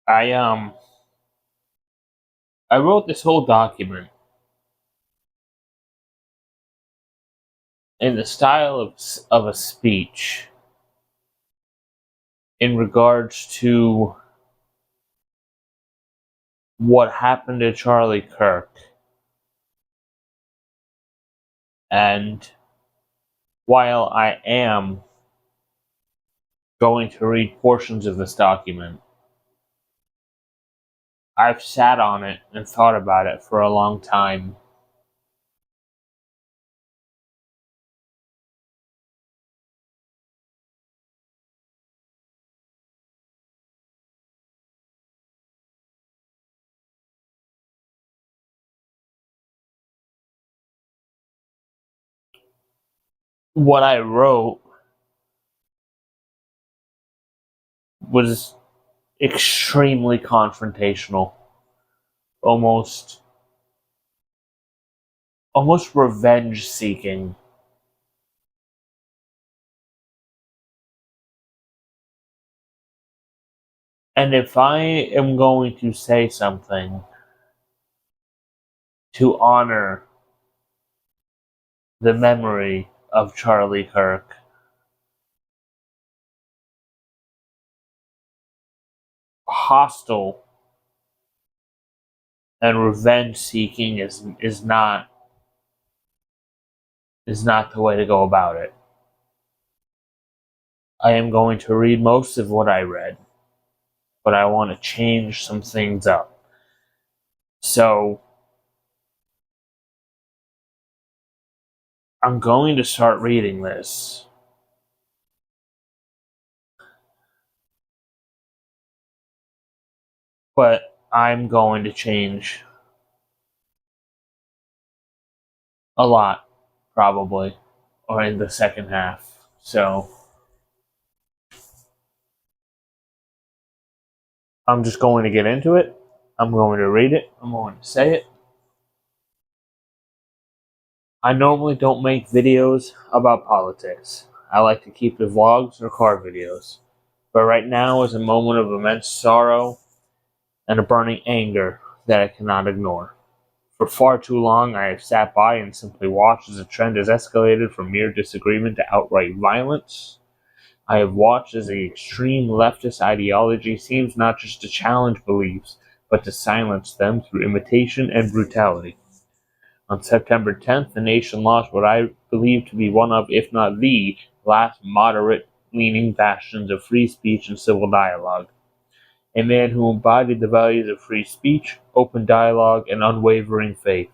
I I wrote this whole document in the style of a speech in regards to what happened to Charlie Kirk, and while I am going to read portions of this document, I've sat on it and thought about it for a long time. What I wrote was extremely confrontational, almost almost revenge seeking. And if I am going to say something to honor the memory of Charlie Kirk, hostile and revenge seeking is not the way to go about it. I am going to read most of what I read, but I want to change some things up. So I'm going to start reading this. But I'm going to change a lot, probably, or in the second half. So I'm just going to get into it. I'm going to read it. I'm going to say it. I normally don't make videos about politics. I like to keep the vlogs or car videos. But right now is a moment of immense sorrow and a burning anger that I cannot ignore. For far too long, I have sat by and simply watched as the trend has escalated from mere disagreement to outright violence. I have watched as the extreme leftist ideology seems not just to challenge beliefs, but to silence them through imitation and brutality. On September 10th, the nation lost what I believe to be one of, if not the, last moderate-leaning bastions of free speech and civil dialogue. A man who embodied the values of free speech, open dialogue, and unwavering faith.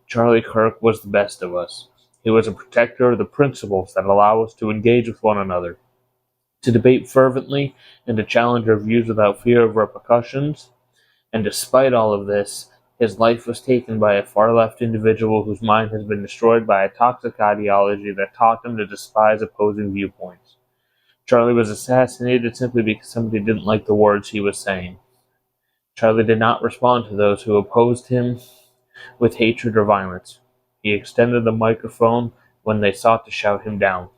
Charlie Kirk was the best of us. He was a protector of the principles that allow us to engage with one another, to debate fervently, and to challenge our views without fear of repercussions. And despite all of this, his life was taken by a far-left individual whose mind has been destroyed by a toxic ideology that taught him to despise opposing viewpoints. Charlie was assassinated simply because somebody didn't like the words he was saying. Charlie did not respond to those who opposed him with hatred or violence. He extended the microphone when they sought to shout him down.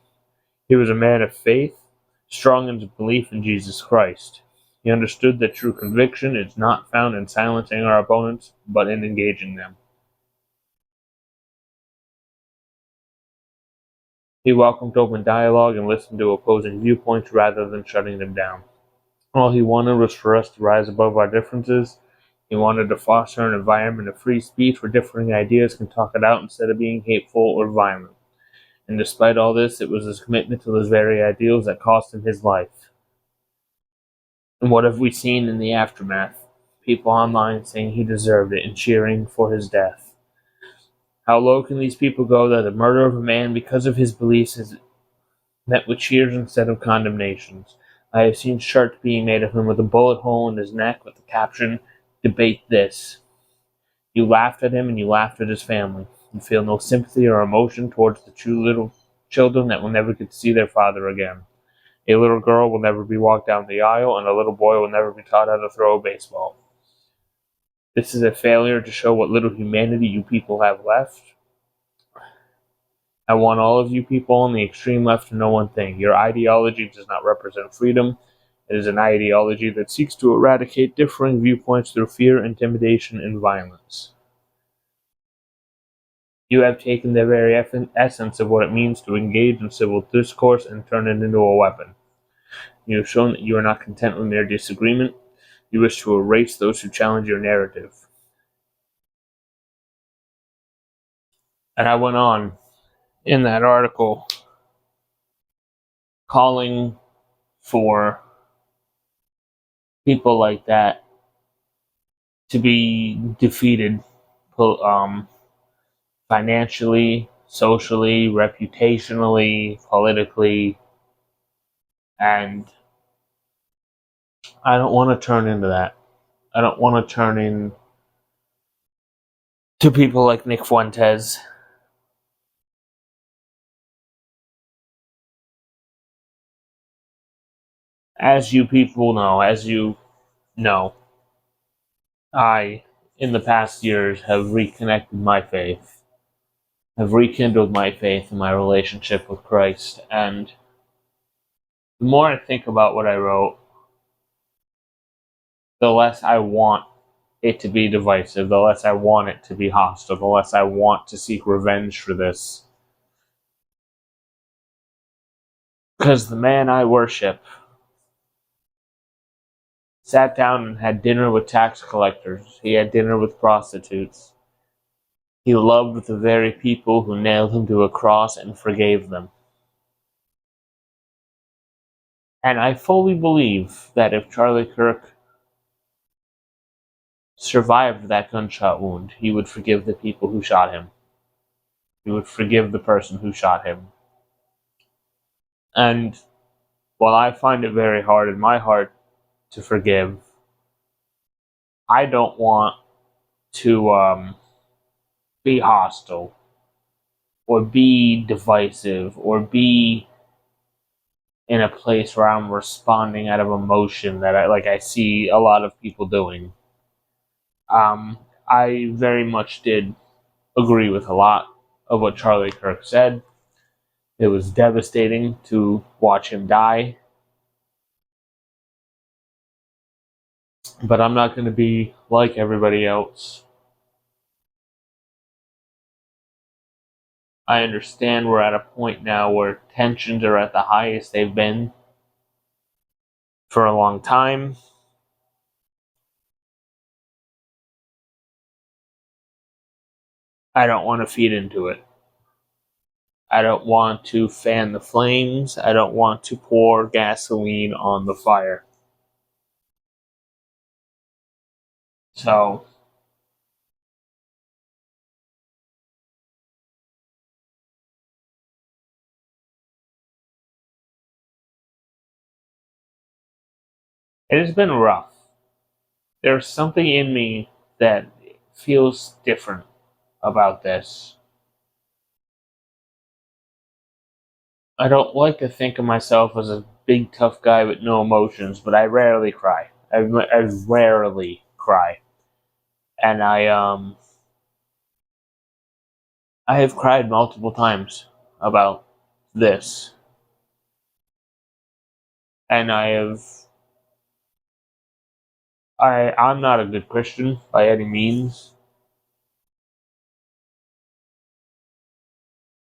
He was a man of faith, strong in his belief in Jesus Christ. He understood that true conviction is not found in silencing our opponents, but in engaging them. He welcomed open dialogue and listened to opposing viewpoints rather than shutting them down. All he wanted was for us to rise above our differences. He wanted to foster an environment of free speech where differing ideas can talk it out instead of being hateful or violent. And despite all this, it was his commitment to those very ideals that cost him his life. And what have we seen in the aftermath? People online saying he deserved it and cheering for his death. How low can these people go that the murder of a man because of his beliefs is met with cheers instead of condemnations? I have seen shirts being made of him with a bullet hole in his neck with the caption, "Debate this." You laughed at him and you laughed at his family. You feel no sympathy or emotion towards the two little children that will never get to see their father again. A little girl will never be walked down the aisle, and a little boy will never be taught how to throw a baseball. This is a failure to show what little humanity you people have left. I want all of you people on the extreme left to know one thing. Your ideology does not represent freedom. It is an ideology that seeks to eradicate differing viewpoints through fear, intimidation, and violence. You have taken the very essence of what it means to engage in civil discourse and turn it into a weapon. You have shown that you are not content with mere disagreement. You wish to erase those who challenge your narrative. And I went on in that article calling for people like that to be defeated financially, socially, reputationally, politically, and I don't want to turn into that. I don't want to turn into people like Nick Fuentes. As you know, I, in the past years, have reconnected my faith, have rekindled my faith in my relationship with Christ, and the more I think about what I wrote, the less I want it to be divisive, the less I want it to be hostile, the less I want to seek revenge for this. Because the man I worship sat down and had dinner with tax collectors. He had dinner with prostitutes. He loved the very people who nailed him to a cross and forgave them. And I fully believe that if Charlie Kirk survived that gunshot wound, he would forgive the people who shot him. He would forgive the person who shot him. And while I find it very hard in my heart to forgive, I don't want to be hostile or be divisive or be in a place where I'm responding out of emotion that I see a lot of people doing. I very much did agree with a lot of what Charlie Kirk said. It was devastating to watch him die, but I'm not going to be like everybody else. I understand we're at a point now where tensions are at the highest they've been for a long time. I don't want to feed into it. I don't want to fan the flames. I don't want to pour gasoline on the fire. So, it has been rough. There's something in me that feels different about this. I don't like to think of myself as a big tough guy with no emotions, but I rarely cry. I rarely cry, and I have cried multiple times about this, and I'm not a good Christian by any means.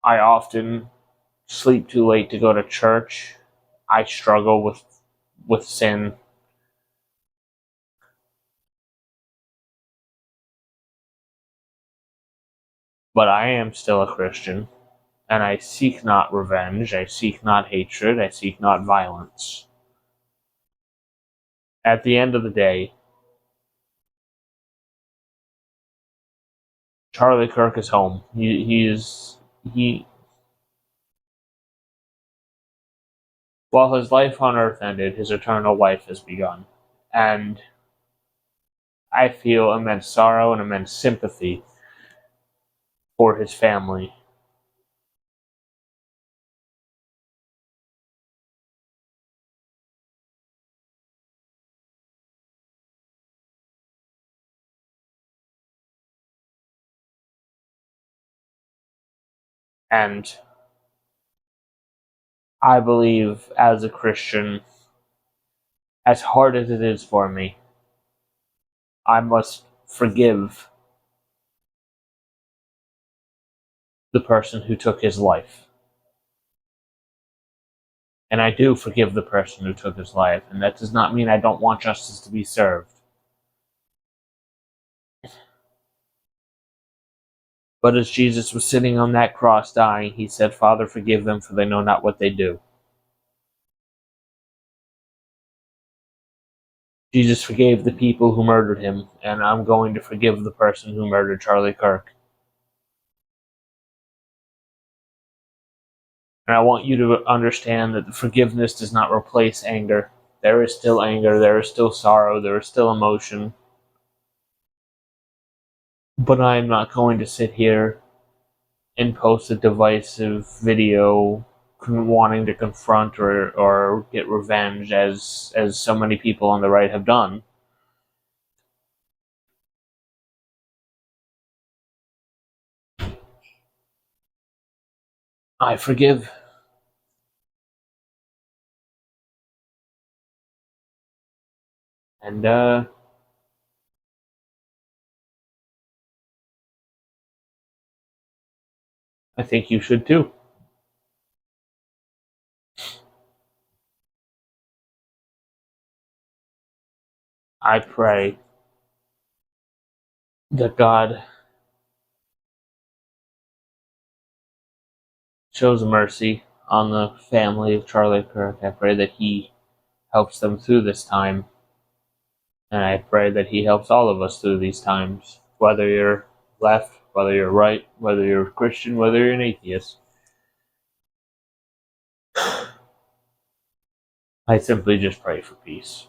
I often sleep too late to go to church. I struggle with sin. But I am still a Christian, and I seek not revenge, I seek not hatred, I seek not violence. At the end of the day, Charlie Kirk is home. He while his life on Earth ended, his eternal life has begun. And I feel immense sorrow and immense sympathy for his family. And I believe, as a Christian, as hard as it is for me, I must forgive the person who took his life. And I do forgive the person who took his life, and that does not mean I don't want justice to be served. But as Jesus was sitting on that cross dying, he said, Father, forgive them, for they know not what they do. Jesus forgave the people who murdered him, and I'm going to forgive the person who murdered Charlie Kirk. And I want you to understand that the forgiveness does not replace anger. There is still anger, there is still sorrow, there is still emotion. But I am not going to sit here and post a divisive video wanting to confront or get revenge as so many people on the right have done. I forgive. And I think you should too. I pray that God shows mercy on the family of Charlie Kirk. I pray that he helps them through this time. And I pray that he helps all of us through these times. Whether you're left, whether you're right, whether you're a Christian, whether you're an atheist. I simply just pray for peace.